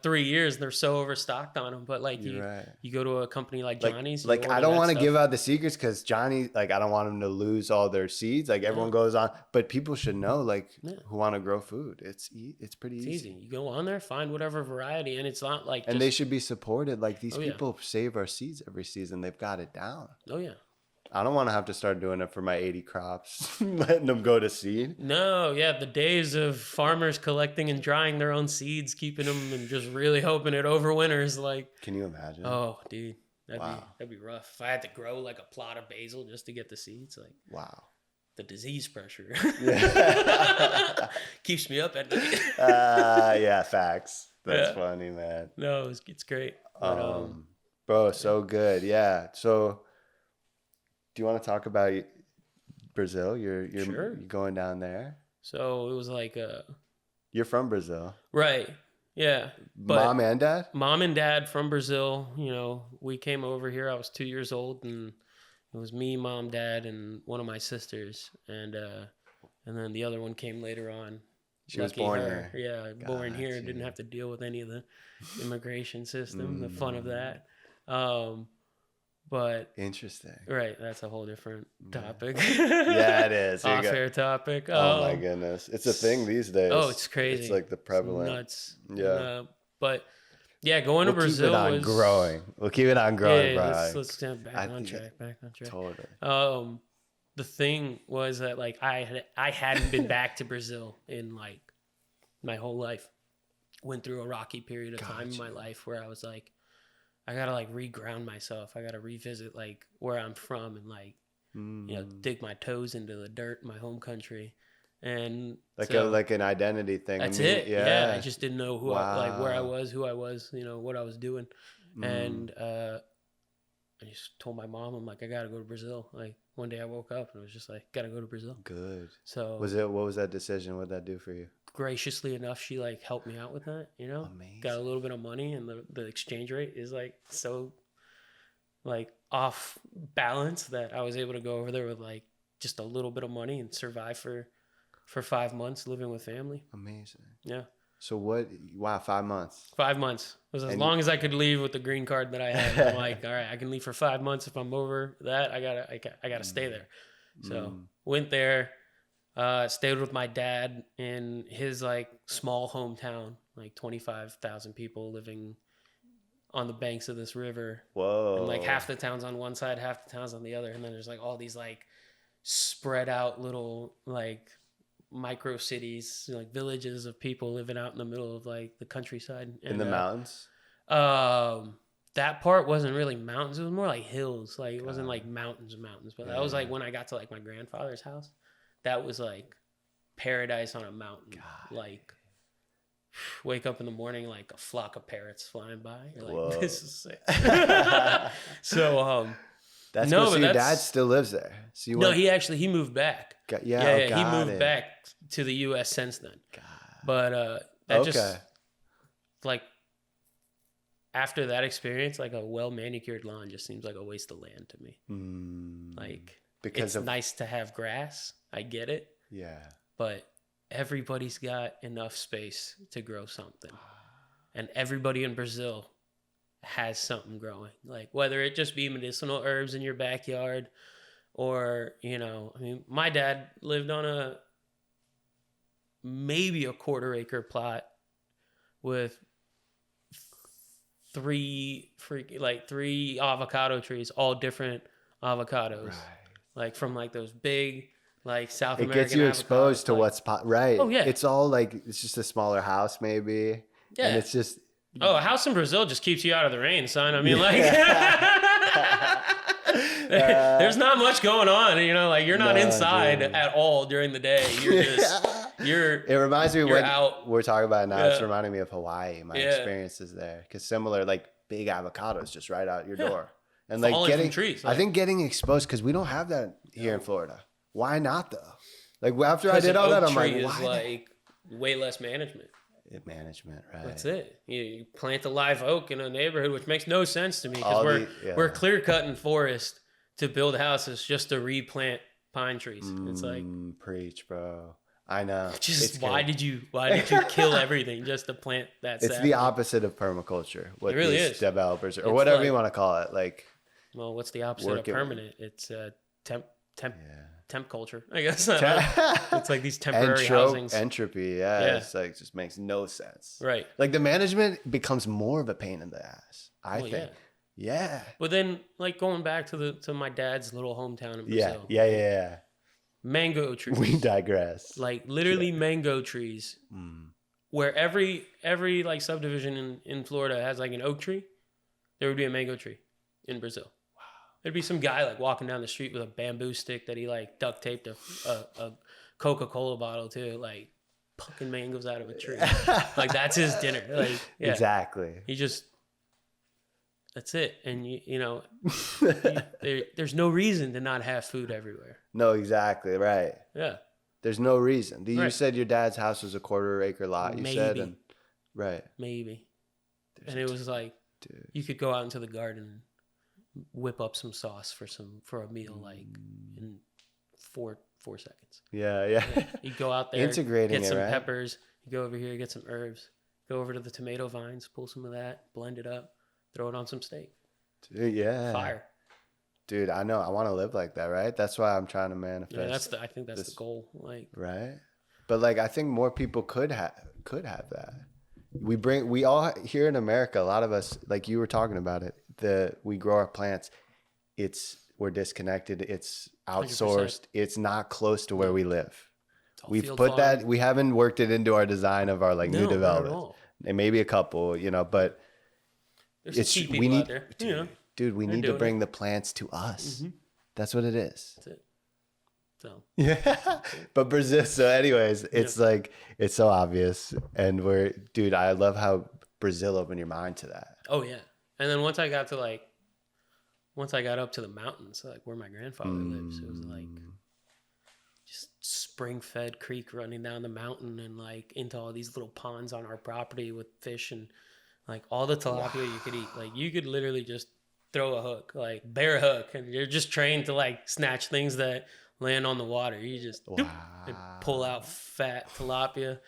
3 years. They're so overstocked on them. But you go to a company like Johnny's. Like I don't want to give out the secrets because Johnny, I don't want them to lose all their seeds. Like everyone goes on, but people should know who want to grow food. It's pretty easy. You go on there, find whatever variety, and it's not like. And they should be supported. Like these people save our seeds every season. They've got it down. Oh yeah. I don't want to have to start doing it for my 80 crops, letting them go to seed. No, yeah, the days of farmers collecting and drying their own seeds, keeping them and just really hoping it overwinters. Can you imagine? Oh, dude, that'd be rough. If I had to grow like a plot of basil just to get the seeds, wow, the disease pressure keeps me up at night. Yeah, facts. That's funny, man. No, it's great. But, bro, so good. Yeah. So, do you want to talk about Brazil? You're going down there. So it was like you're from Brazil, right? Yeah. But mom and dad. Mom and dad from Brazil. We came over here. I was 2 years old, and it was me, mom, dad, and one of my sisters, and then the other one came later on. She was born here. Yeah, born here. Didn't have to deal with any of the immigration system. The fun of that. But interesting. Right, that's a whole different topic. Yeah, it is. Off-air topic. Oh my goodness, it's a thing these days. Oh, it's crazy. It's like the prevalent. It's nuts. Yeah. But yeah, going to Brazil was growing. We'll keep it on growing, bro. Let's get back on track. Totally. The thing was that I hadn't been back to Brazil in my whole life. Went through a rocky period of time in my life where I was like, I gotta reground myself. I gotta revisit where I'm from and dig my toes into the dirt in my home country, and like an identity thing. That's it. Yeah, I just didn't know where I was, who I was, what I was doing, and I just told my mom, I'm like, I gotta go to Brazil. Like one day I woke up and it was just like, gotta go to Brazil. Good. So what was that decision? What did that do for you? graciously enough, she like helped me out with that, you know. Amazing. Got a little bit of money, and the exchange rate is like so like off balance that I was able to go over there with like just a little bit of money and survive for 5 months living with family. Amazing. Yeah. So wow, 5 months. 5 months. It was as long as I could leave with the green card that I had. I'm like, all right, I can leave for 5 months. If I'm over that, I gotta stay there. So went there, stayed with my dad in his like small hometown, like 25,000 people living on the banks of this river. Whoa. And like half the town's on one side, half the town's on the other. And then there's like all these like spread out little like micro cities, like villages of people living out in the middle of like the countryside. And, in the mountains? That part wasn't really mountains. It was more like hills. Like it wasn't like mountains. But that was like when I got to like my grandfather's house. That was like paradise on a mountain. God. Like wake up in the morning, like a flock of parrots flying by. You're like, whoa. This is sick. So, that's no, so your dad still lives there. So you he moved back. He moved back to the U.S. since then. God. But that just like after that experience, like a well manicured lawn just seems like a waste of land to me. Like because it's nice to have grass. I get it. Yeah. But everybody's got enough space to grow something. And everybody in Brazil has something growing. Like whether it just be medicinal herbs in your backyard or, you know, I mean, my dad lived on maybe a 1/4 acre plot with three avocado trees, all different avocados. Right. Like from like those big like South American. It gets you exposed to like, what's right. Oh yeah. It's all like it's just a smaller house maybe. Yeah. And it's just a house in Brazil just keeps you out of the rain, son. I mean, like there's not much going on, you know, like you're not inside at all during the day. You're just it reminds me when out. We're talking about it now. It's reminding me of Hawaii, my experiences there. Because similar, like big avocados just right out your door. And like falling from trees. I think getting exposed, because we don't have that here in Florida. Why not though? Like after I did all that, I'm like, why? Like way less management. Management, right? That's it. You plant a live oak in a neighborhood, which makes no sense to me because we're clear cutting forest to build houses just to replant pine trees. It's like preach, bro. I know. Just why did you kill everything just to plant that? It's the opposite of permaculture. What it really these is. Developers or whatever you want to call it. Like, well, what's the opposite of permanent? It's temp culture, I guess. It's like these temporary housings. Entropy, it's like just makes no sense. Right. Like the management becomes more of a pain in the ass, I think. Yeah. But then like going back to my dad's little hometown in Brazil. Yeah. Mango trees. We digress. Like literally mango trees. Where every like subdivision in Florida has like an oak tree, there would be a mango tree in Brazil. There'd be some guy like walking down the street with a bamboo stick that he like duct taped a Coca-Cola bottle to, like plucking mangoes out of a tree. Like that's his dinner. Like exactly. That's it. And you know, there's no reason to not have food everywhere. No, exactly right. Yeah. There's no reason. You said your dad's house was a 1/4 acre lot. You said, and maybe. And it was like, you could go out into the garden. Whip up some sauce for a meal like in 4 seconds. Yeah. You go out there, integrating get some peppers. You go over here, get some herbs. Go over to the tomato vines, pull some of that, blend it up, throw it on some steak. Dude, yeah. Fire. Dude, I know. I want to live like that, right? That's why I'm trying to manifest. Yeah, I think that's the goal. Like, right? But like, I think more people could have that. We all here in America, a lot of us, like you were talking about it. We grow our plants. We're disconnected. It's outsourced. 100%. It's not close to where we live. We've put that. We haven't worked it into our design of our new development. And maybe a couple, you know, but there's we need out there. Dude, we need to bring the plants to us. Mm-hmm. That's what it is. That's it. So yeah. But Brazil. So anyways, it's like it's so obvious, and I love how Brazil opened your mind to that. Oh yeah. And then once I got to like once I got up to the mountains, like where my grandfather lives, it was like just spring-fed creek running down the mountain and like into all these little ponds on our property with fish and like all the tilapia you could eat. Like you could literally just throw a hook, like bare hook, and you're just trained to like snatch things that land on the water. You just doop, and pull out fat tilapia,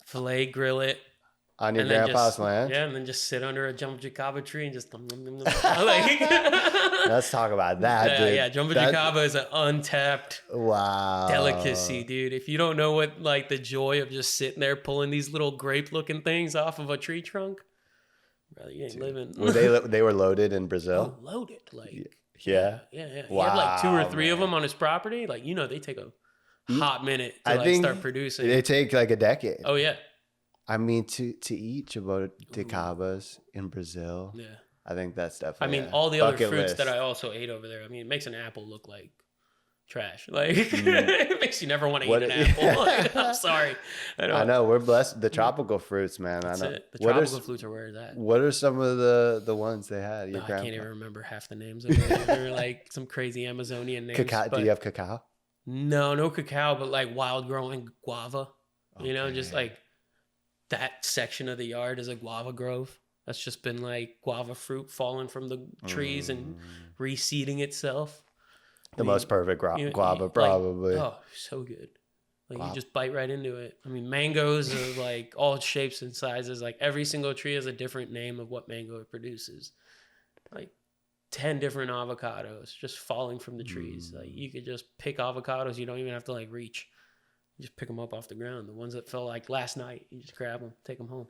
fillet, grill it. On your grandpa's land? Yeah, and then just sit under a jacaba tree and just like, let's talk about that, dude. Yeah, jacaba is an untapped wow delicacy, dude. If you don't know what like the joy of just sitting there pulling these little grape-looking things off of a tree trunk, brother, you ain't living. Were they were loaded in Brazil? Oh, loaded, like yeah. He had like 2 or 3 of them on his property. Like they take a hot minute to like start producing. They take like a decade. Oh yeah. I mean, to eat jabuticabas in Brazil, yeah, I think that's definitely. I mean, all the other fruits list. that I also ate over there. I mean, it makes an apple look like trash. Like it makes you never want to eat an apple. Like, I'm sorry. I know we're blessed. The tropical fruits, man. That's I know. it. The tropical fruits are where it's at. What are some of the ones they had? Your grandpa? I can't even remember half the names of them. They're like some crazy Amazonian names. Cacao? Do you have cacao? No cacao, but like wild growing guava. Okay. Just like. That section of the yard is a guava grove. That's just been like guava fruit falling from the trees and reseeding itself. The most perfect guava, probably. Oh, so good. Like you just bite right into it. I mean, mangoes are like all shapes and sizes. Like every single tree has a different name of what mango it produces. Like 10 different avocados just falling from the trees. Like you could just pick avocados. You don't even have to like reach. You just pick them up off the ground. The ones that fell like last night, you just grab them, take them home.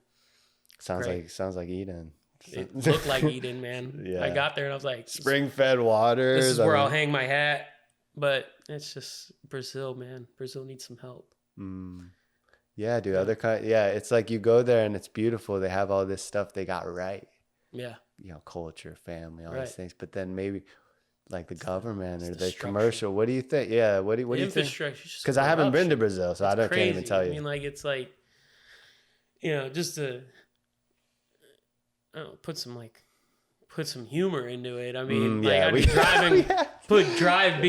Sounds like Eden. It looked like Eden, man. Yeah. I got there and I was like, spring-fed water. This is where I'll hang my hat. But it's just Brazil, man. Brazil needs some help. Yeah, dude. It's like you go there and it's beautiful. They have all this stuff they got right. Yeah. Culture, family, all these things. But then maybe. Like the government or the commercial. What do you think? Yeah. What do you think? Because I haven't been to Brazil, so can't even tell you. I mean, like it's like, just to put some humor into it. I mean, I'd be driving,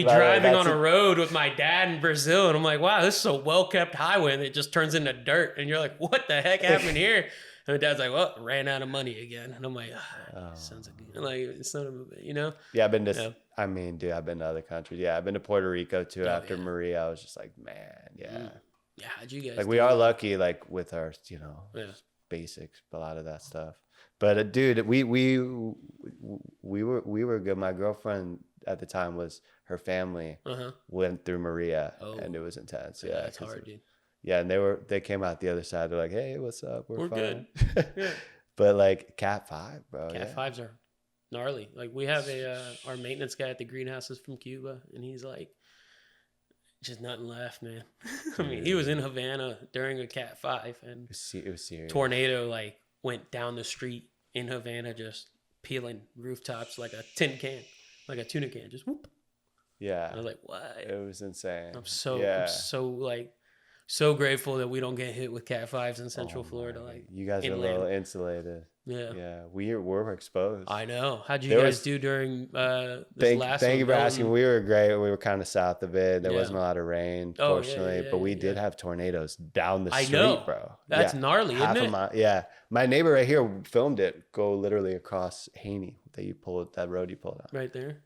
driving on a road with my dad in Brazil, and I'm like, wow, this is a well kept highway, and it just turns into dirt, and you're like, what the heck happened here? And my dad's like, well, ran out of money again. And I'm like, sounds like son of a, Yeah, I've been to, I've been to other countries. Yeah, I've been to Puerto Rico too. After Maria, I was just like, man, yeah. Yeah, how'd you guys like, we are lucky, like, with our, basics, a lot of that stuff. But, dude, we were good. My girlfriend at the time her family went through Maria, and it was intense. Yeah, it's hard, dude. Yeah, and they came out the other side. They're like, "Hey, what's up? We're fine." Good. Yeah. But like Cat 5, bro. Cat 5s are gnarly. Like we have our maintenance guy at the greenhouses from Cuba, and he's like, just nothing left, man. I mean, he was in Havana during a Cat 5, and it was serious. Tornado like went down the street in Havana, just peeling rooftops like a tin can, like a tuna can, just whoop. Yeah. And I was like, what? It was insane. I'm so grateful that we don't get hit with Cat 5s in Central Florida. Like you guys are a little insulated. Yeah. Yeah. We're exposed. I know. How'd you guys do during this last Thank you for asking. We were great. We were kind of south of it. There wasn't a lot of rain, fortunately. But we did have tornadoes down the street, bro. That's gnarly, isn't it? Yeah. My neighbor right here filmed it go literally across Haney that road you pulled out. Right there.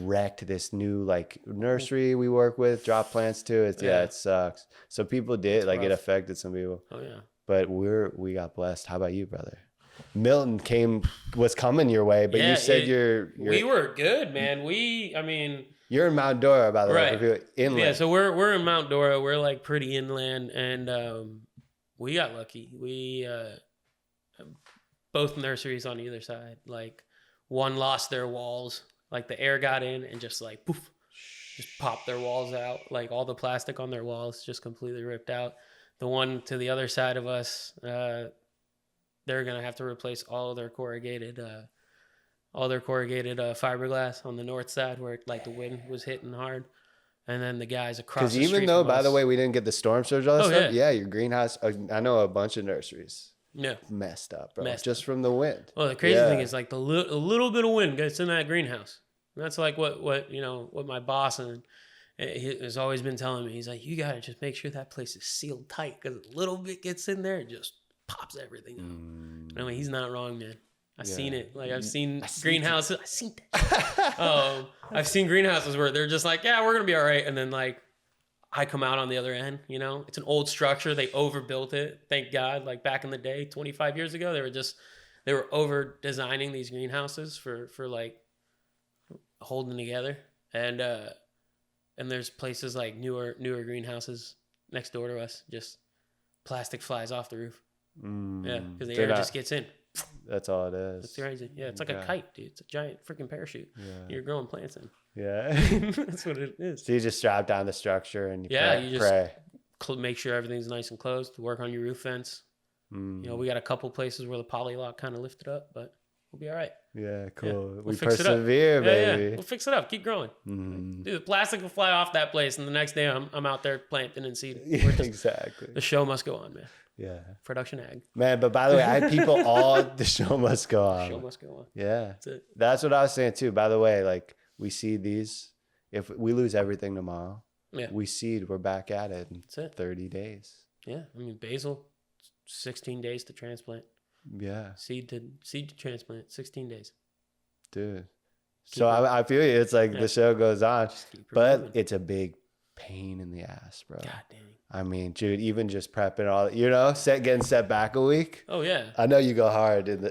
Wrecked this new like nursery we work with, drop plants to it. It sucks. So people did it affected some people. Oh yeah. But we got blessed. How about you, brother? Milton was coming your way, but you said we were good, man. You're in Mount Dora, by the way. Inland. Yeah, so we're in Mount Dora. We're like pretty inland, and we got lucky. We both nurseries on either side. Like one lost their walls. Like the air got in and just like poof, just popped their walls out. Like all the plastic on their walls just completely ripped out. The one to the other side of us, they're gonna have to replace all their corrugated fiberglass on the north side where like the wind was hitting hard. And then the guys across the street. Because even though, by the way, we didn't get the storm surge, all that stuff. Yeah, your greenhouse. I know a bunch of nurseries. messed up, bro. Messed just from the wind. Well, the crazy thing is like a little bit of wind gets in that greenhouse. And that's like what my boss and he has always been telling me. He's like, you gotta just make sure that place is sealed tight, because a little bit gets in there, it just pops everything out. I mean, he's not wrong, man. I've seen it. Like I've seen greenhouses. I've seen that. I've seen greenhouses where they're just like, yeah, we're gonna be all right, and then like I come out on the other end. You know, it's an old structure. They overbuilt it. Thank God. Like back in the day, 25 years ago, they were over designing these greenhouses for like holding together. And there's places like newer greenhouses next door to us. Just plastic flies off the roof. Yeah, because the air just gets in. That's all it is. It's crazy. Yeah, it's like a kite, dude. It's a giant freaking parachute. Yeah. You're growing plants in. Yeah. That's what it is. So you just strap down the structure and you pray. Make sure everything's nice and closed. Work on your roof fence. You know, we got a couple places where the poly lock kind of lifted up, but we'll be all right. Yeah, cool. Yeah, we persevere, baby. Yeah. We'll fix it up. Keep growing. Dude, the plastic will fly off that place, and the next day I'm out there planting and seeding. Exactly. The show must go on, man. Yeah. Production ag. Man, but by the way, I had people the show must go on. The show must go on. Yeah. That's it. That's what I was saying too. By the way, like we seed these. If we lose everything tomorrow, we seed, we're back at it in 30 days. Yeah. I mean, basil, 16 days to transplant. Yeah. Seed to transplant, 16 days. Dude. So I feel you. It's like the show goes on, but it's a big pain in the ass, bro. God dang. I mean, dude, even just prepping all, getting set back a week. Oh yeah. I know you go hard in the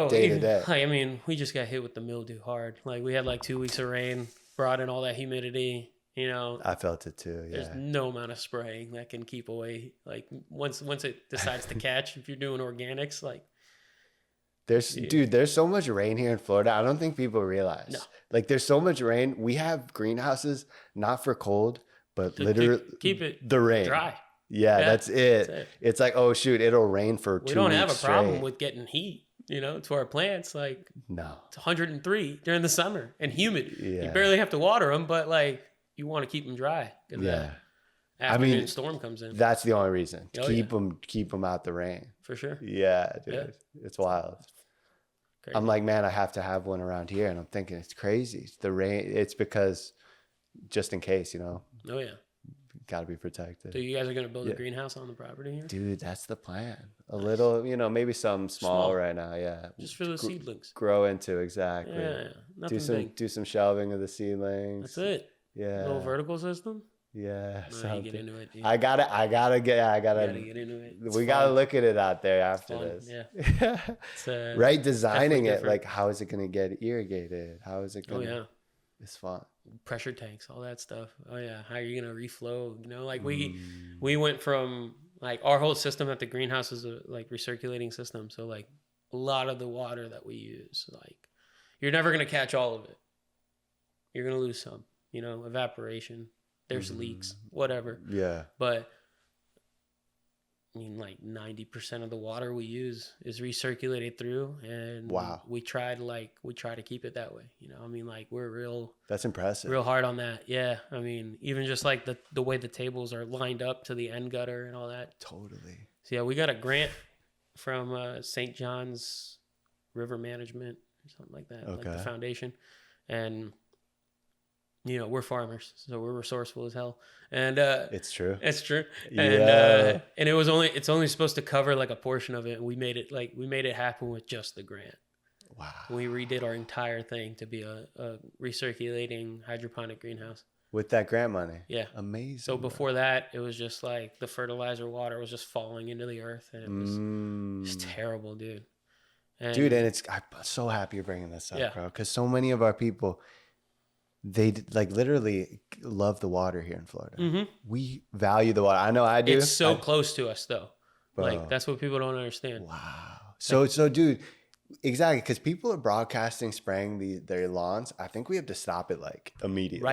day to day. Like, I mean, we just got hit with the mildew hard. Like we had like 2 weeks of rain, brought in all that humidity. You know, I felt it too. Yeah. There's no amount of spraying that can keep away. Like once it decides to catch, if you're doing organics, like. There's so much rain here in Florida. I don't think people realize. No. Like there's so much rain. We have greenhouses, not for cold, but literally keep it the rain dry. Yeah, that's it. It's like, oh shoot, it'll rain for 2 weeks. We don't have a problem with getting heat, to our plants. Like no, it's 103 during the summer and humid. Yeah. You barely have to water them, but like you want to keep them dry. Yeah. Afternoon storm comes in. That's the only reason. Keep them out the rain. For sure. Yeah, dude. It's wild. Crazy. I'm like, man, I have to have one around here. And I'm thinking it's crazy. The rain, it's because just in case, Oh, yeah. Got to be protected. So you guys are going to build a greenhouse on the property here? Dude, that's the plan. A little, maybe some small right now. Yeah. Just for the seedlings. Grow into, exactly. Yeah. Nothing big. Do some shelving of the seedlings. That's it. Yeah. A little vertical system. Yeah, no, get into it, dude. I gotta get into it. We gotta look at it out there after this. Yeah. It's, right, designing it, like how is it gonna get irrigated? How is it gonna? Oh yeah, it's fun. Pressure tanks, all that stuff. Oh yeah, how are you gonna reflow? Like we went from like our whole system at the greenhouse is a like recirculating system. So like a lot of the water that we use, like you're never gonna catch all of it. You're gonna lose some. Evaporation. There's leaks, whatever. Yeah. But I mean, like 90% of the water we use is recirculated through, and we try to keep it that way. I mean, like we're That's impressive. Real hard on that. Yeah. I mean, even just like the way the tables are lined up to the end gutter and all that. Totally. So yeah, we got a grant from St. John's River Management or something like that, like the foundation, and. We're farmers, so we're resourceful as hell, and it's true. It's true, and it's only supposed to cover like a portion of it, and we made it happen with just the grant. Wow. We redid our entire thing to be a recirculating hydroponic greenhouse with that grant money. Yeah, amazing. So before that, it was just like the fertilizer water was just falling into the earth, and it was just terrible, dude. And I'm so happy you're bringing this up, bro, because so many of our people. They like literally love the water here in Florida. Mm-hmm. We value the water. I know I do. It's so close to us though. Bro. Like that's what people don't understand. Wow. So dude, exactly. Cause people are broadcasting, spraying their lawns. I think we have to stop it like immediately.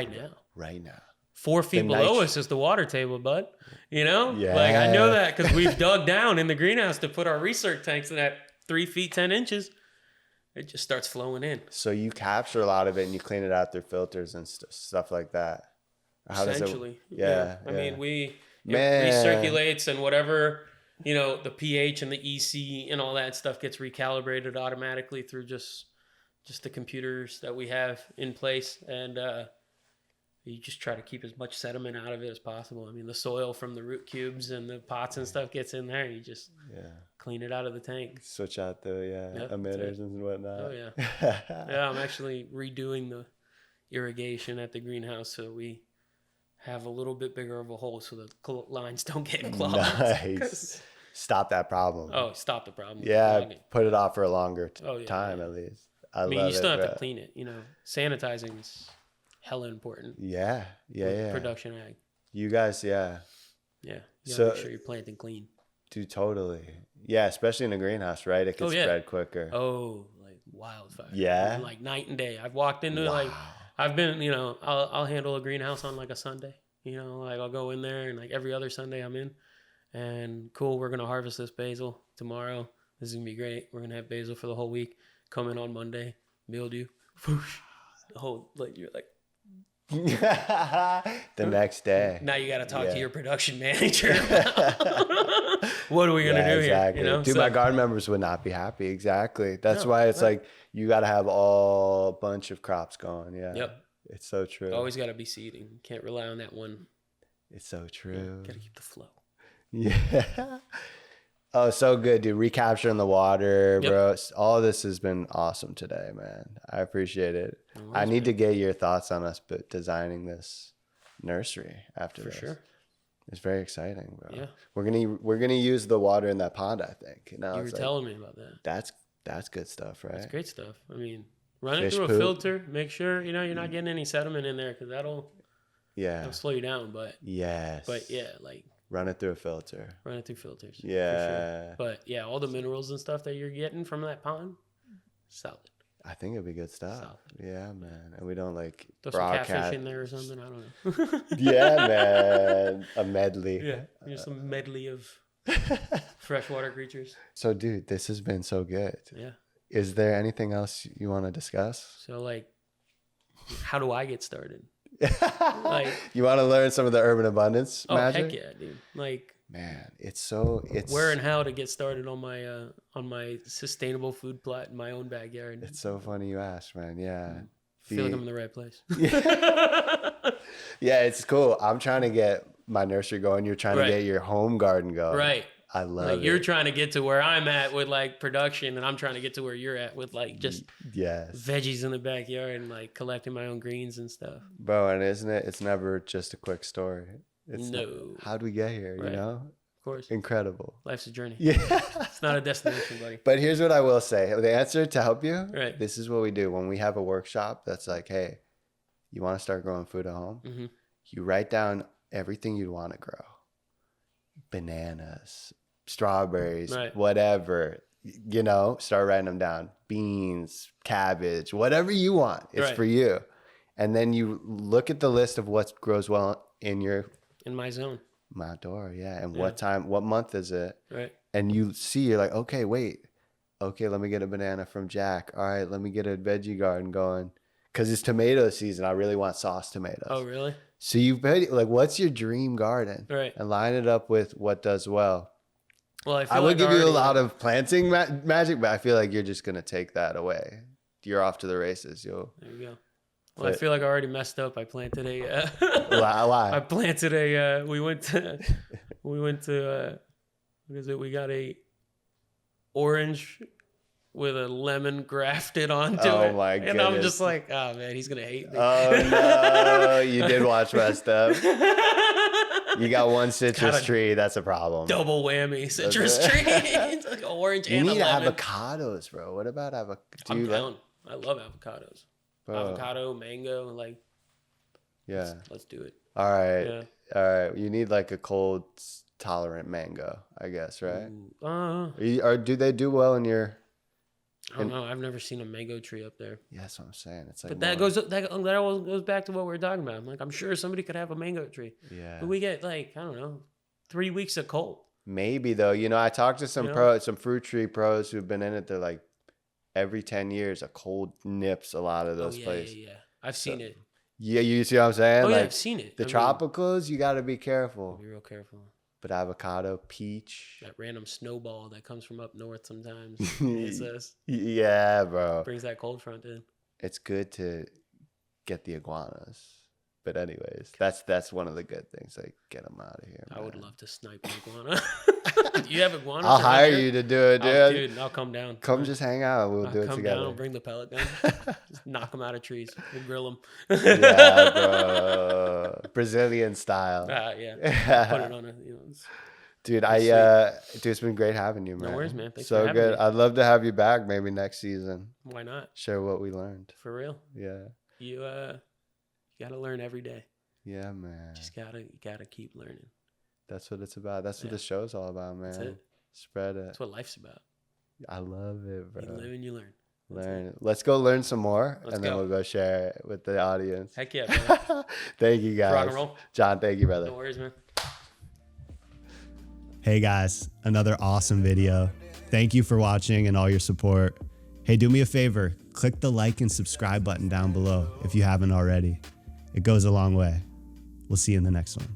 Right now. 4 feet below us is the water table, bud. Yeah. Like I know that because we've dug down in the greenhouse to put our recirc tanks in at 3 feet, 10 inches. It just starts flowing in. So you capture a lot of it and you clean it out through filters and stuff like that. How essentially. Yeah. I mean, it recirculates and whatever you know, the pH and the EC and all that stuff gets recalibrated automatically through just the computers that we have in place. And you just try to keep as much sediment out of it as possible. I mean, the soil from the root cubes and the pots and stuff gets in there. You just clean it out of the tank. Switch out the emitters and whatnot. Oh, yeah. Yeah, I'm actually redoing the irrigation at the greenhouse so we have a little bit bigger of a hole so the lines don't get clogged. Nice. Stop that problem. Oh, stop the problem. Yeah, put it off for a longer time at least. I mean, you still have to clean it. You know, sanitizing is hella important. Yeah. Production ag. You guys, Yeah. You gotta make sure you're planting clean. Dude, totally. Yeah, especially in a greenhouse, right? It can spread quicker. Oh, like wildfire. Yeah. Like night and day. I've walked into I've been, you know, I'll handle a greenhouse on like a Sunday. You know, like I'll go in there and like every other Sunday I'm in. And cool, we're gonna harvest this basil tomorrow. This is gonna be great. We're gonna have basil for the whole week. Come in on Monday, mildew. Whoosh. The whole you're like the next day. Now you got to talk to your production manager. What are we going to do here? You know? Dude, my garden members would not be happy. Exactly. That's why it's like you got to have a bunch of crops going. Yeah. Yep. It's so true. Always got to be seeding. Can't rely on that one. It's so true. Got to keep the flow. Yeah. Oh, so good, dude. Recapturing the water, bro. All of this has been awesome today, man. I appreciate it. I need to get your thoughts on us designing this nursery after this. For sure. It's very exciting, bro. Yeah. We're gonna use the water in that pond, I think. Now you were telling me about that. That's good stuff, right? That's great stuff. I mean, run it through a filter. Make sure you're not getting any sediment in there because that'll slow you down. But run it through a filter. Run it through filters. Yeah. Sure. But yeah, all the minerals and stuff that you're getting from that pond, solid. I think it'd be good stuff. Solid. Yeah, man. And we don't throw some catfish in there or something. I don't know. Yeah, man. A medley. Yeah. Just a medley of freshwater creatures. So, dude, this has been so good. Yeah. Is there anything else you want to discuss? So, how do I get started? You want to learn some of the urban abundance magic? Heck yeah, dude. Man, it's where and how to get started on my sustainable food plot in my own backyard. It's so funny you asked, man. Yeah. I feel like I'm in the right place. Yeah, it's cool. I'm trying to get my nursery going. You're trying to get your home garden going. Right. I love it. You're trying to get to where I'm at with production, and I'm trying to get to where you're at with just veggies in the backyard and collecting my own greens and stuff. Bro, and isn't it? It's never just a quick story. How'd we get here? Right. You know? Of course. Incredible. Life's a journey. Yeah. It's not a destination, buddy. But here's what I will say. The answer to help you, right. This is what we do. When we have a workshop that's like, hey, you want to start growing food at home? Mm-hmm. You write down everything you'd want to grow. Bananas, strawberries, whatever, start writing them down. Beans, cabbage, whatever you want. It's for you. And then you look at the list of what grows well in my zone. My door, and what month is it? Right. And you're like, okay, wait. Okay, let me get a banana from Jack. All right, let me get a veggie garden going. Because it's tomato season. I really want sauce tomatoes. Oh, really? So what's your dream garden? Right. And line it up with what does well. Well, I would give you a lot of planting magic, but I feel like you're just going to take that away. You're off to the races. There you go. Well, I feel like I already messed up. I planted a. Why? I planted a. We went to. What is it? We got a orange with a lemon grafted onto it. Oh my goodness! And I'm just like, oh man, he's gonna hate me. Oh no! You did watch my stuff. You got one citrus tree. That's a problem. Double whammy citrus tree. It's like orange and a lemon. You need avocados, bro. What about avocados? I'm down. I love avocados. Avocado, mango, let's do it. All right. Yeah. All right. You need a cold tolerant mango, I guess, right? Or do they do well in your? I don't know. I've never seen a mango tree up there. Yeah, that's what I'm saying. It's but that goes back to what we were talking about. I'm sure somebody could have a mango tree. Yeah. But we get I don't know, 3 weeks of cold. Maybe though. I talked to some some fruit tree pros who've been in it. They're like, every 10 years, a cold nips a lot of those places. Yeah. I've seen it. Yeah, you see what I'm saying? Oh, yeah, I've seen it. The tropicals, you got to be careful. Be real careful. But avocado, peach. That random snowball that comes from up north sometimes. It says, Yeah, bro. brings that cold front in. It's good to get the iguanas. But anyways, that's one of the good things. Like, get them out of here, man. I would love to snipe an iguana. Do you have iguanas? I'll hire you to do it, dude. Dude, I'll come down. Come just hang out. We'll do it come together. down and bring the pellet gun. Just knock them out of trees. We'll grill them. Yeah, bro. Brazilian style. Yeah. Put it on a, Dude, it's been great having you, man. No worries, man. Thanks so for having good. me. I'd love to have you back maybe next season. Why not? Share what we learned. For real. Yeah. You gotta learn every day. Yeah, man. Just gotta keep learning. That's what it's about. That's what the show's all about, man. That's it. Spread it. That's what life's about. I love it, bro. You live and you learn. Learn. Let's go learn some more, Let's then go. we'll go share it with the audience. Heck yeah, brother. Thank you, guys. Rock and roll. John, thank you, brother. No worries, man. Hey guys, another awesome video. Thank you for watching and all your support. Hey, do me a favor, click the like and subscribe button down below if you haven't already. It goes a long way. We'll see you in the next one.